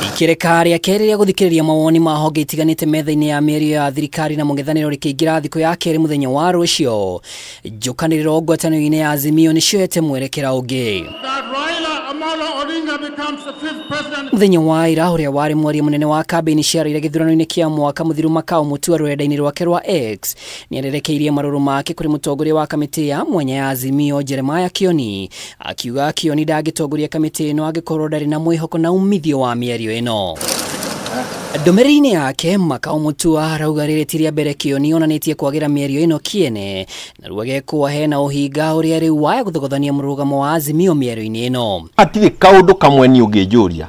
Ikirekari ya keri ya guthikiriria mawoni ma honge itiganite metha-ini ya mĩario ya thirikari na mũng'ethanĩro rĩkĩingĩra thikũ ya kerĩ mũthenya wa rũciũ. Njũkanĩrĩro ngwatanĩro-inĩ ya Azimio nĩcioete mwerekera ũngĩ. Mũthenya wa ira ũrĩa warĩ mwaria mũnene wa kambĩ-ini cia RAILA gĩthurano-inĩ kĩa mwaka mũthiru MAKAU MUTUA rũrenda-inĩ rwake rwa X nĩarerekeirie marũrũ make kũrĩ mũtongoria wa kamĩtĩ ya mwanya ya Azimio Kioni, akiuga Kioni ndangĩtongoria kamĩtĩ ĩno angĩkorwo ndarĩ na mwĩhoko na umithio wa mĩario ĩno. Ndũmĩrĩri-inĩ yake MAKAU MUTUA arauga rĩrĩ ti rĩa mbere Kioni onanĩtie kwagĩra mĩario ĩno kĩene na rĩu agekwo hena ũhinga ũrĩa rĩu waya gũthogothania mũrũgamo wa Azimio mĩario-inĩ ĩno. Hatirĩ kaũndũ kamwe niĩ ũngĩnjũria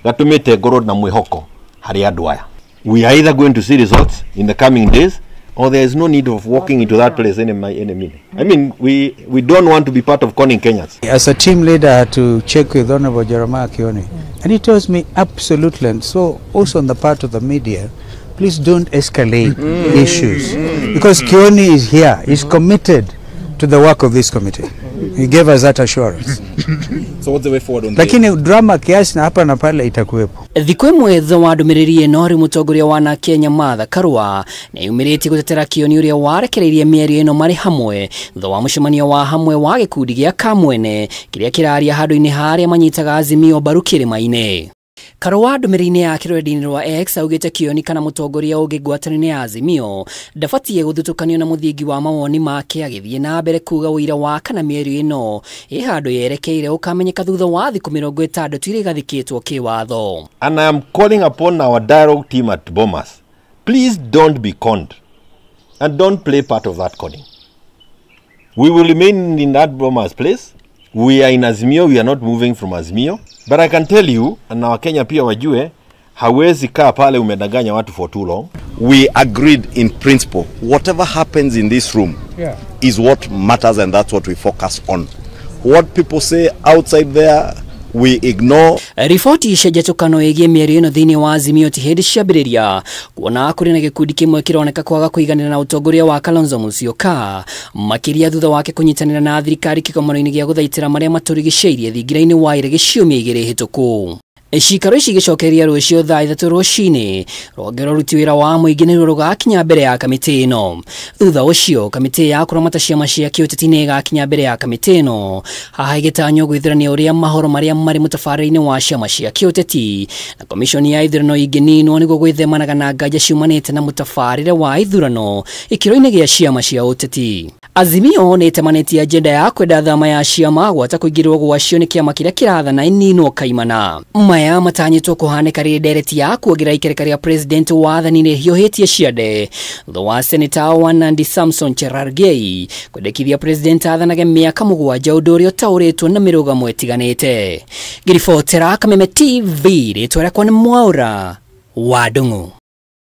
gatũmĩte ngorwo na mwĩhoko harĩ andũ aya. We are either going to see results in the coming days or there is no need of walking into that place any minute. I mean, we don't want to be part of conning Kenyans. As a team leader, I had to check with Honorable Jeremiah Kioni, and he tells me absolutely, and so also on the part of the media, please don't escalate issues, because Kioni is here, he's committed to the work of this committee. He gave us that assurance. So what's the way forward on Lakini drama kiasi na hapa na pale itakuwepo. Thikũ ĩmwe thutha wa ndũmĩrĩri ĩno rĩ mũtongoria wa NARC Kenya Karua nĩyumĩrĩtie gũtetera Kioni ũrĩa warekereirie mĩario ĩno marĩ hamwe thutha wa mũcemanio wa hamwe wa gĩkundi gĩa Kamwene kĩrĩa kĩraria handũ-inĩ harĩa manyitaga Azimio mbaru kĩrĩma-inĩ. Karua ndũmĩrĩri-inĩ yake rũrenda-inĩ rwa X augĩte Kioni kana mũtongoria ũngĩ ngwatanĩro-inĩ ya Azimio ndabatie gũthutũkanio na mũthingi wa mawoni make agĩthiĩ na mbere kuuga ũira wa kana mĩario ĩno ĩ handũ yerekeire ũkamenyeka thutha wa thikũ 60 iria igathĩkĩtwo kĩwatho. And I am calling upon our dialogue team at Bomas, please don't be conned and don't play part of that conning. We will remain in that Bomas place. We are in Azimio, we are not moving from Azimio. But I can tell you, and our Kenya pia wajue, hawezi kaa pale umedanganya watu for too long. We agreed in principle. Whatever happens in this room is what matters, and that's what we focus on. What people say outside there, we ignore. Riboti cia njatũkano ĩgiĩ mĩario ĩno thĩinĩ wa Azimio ti hĩndĩ ciambĩrĩria kuona kũrĩ na gĩkundi kĩmwe kĩroneka kwaga kũiganĩra na ũtongoria wa Kalonzo Musyoka makĩria thutha wake kũnyitanĩra na thirikari kĩgomano-inĩ gĩa gũthaitĩra marĩa matũrigicĩirie thingira-inĩ wa ĩrĩ ciumia 2 hĩtũku. Cikaro ici gĩcokeria rũciũ thaa 3 rũcinĩ rwonge rũruti wĩra wa mũingĩ nĩruo rũgakinya mbere ya kamĩtĩ ĩno. Thutha ũcio kamĩtĩ ya kũramata ciama cia kĩũteti nĩ ĩgakinya mbere ya kamĩtĩ ĩno haha ĩgĩtanywo gwĩthurania ũrĩa mahoro marĩa marĩ mũtabarĩre-inĩ wa ciama cia kĩũteti na komishoni ya ithurano ingĩninwo nĩguo gwĩthemanaga na nganja ciumanĩte na mũtabarĩre wa ithurano ikĩro-inĩ gĩa ciama cia ũteti. Azimio nĩ ĩtemanĩtie agenda ya kwenda thama ya ciama gwata kũingĩrwo gwacio nĩ kĩama kĩrĩa kĩrathana ĩninwo kaimana. Maya matanyĩtwo kũhanĩka rĩrĩ ndereti ya kuongerera ikereka rĩa president wathani-inĩ hiũhĩtie ciande thutha wa senator wa Nandi Samson Cherargei kwendekithia president athanage mĩaka 7 ũndũ ũrĩa ũtaũrĩtwo na mĩrũgamo ĩtiganĩte. Ngĩribotera Kameme TV rĩtwa rĩakwa nĩ Mwaura wa Ndũng'ũ.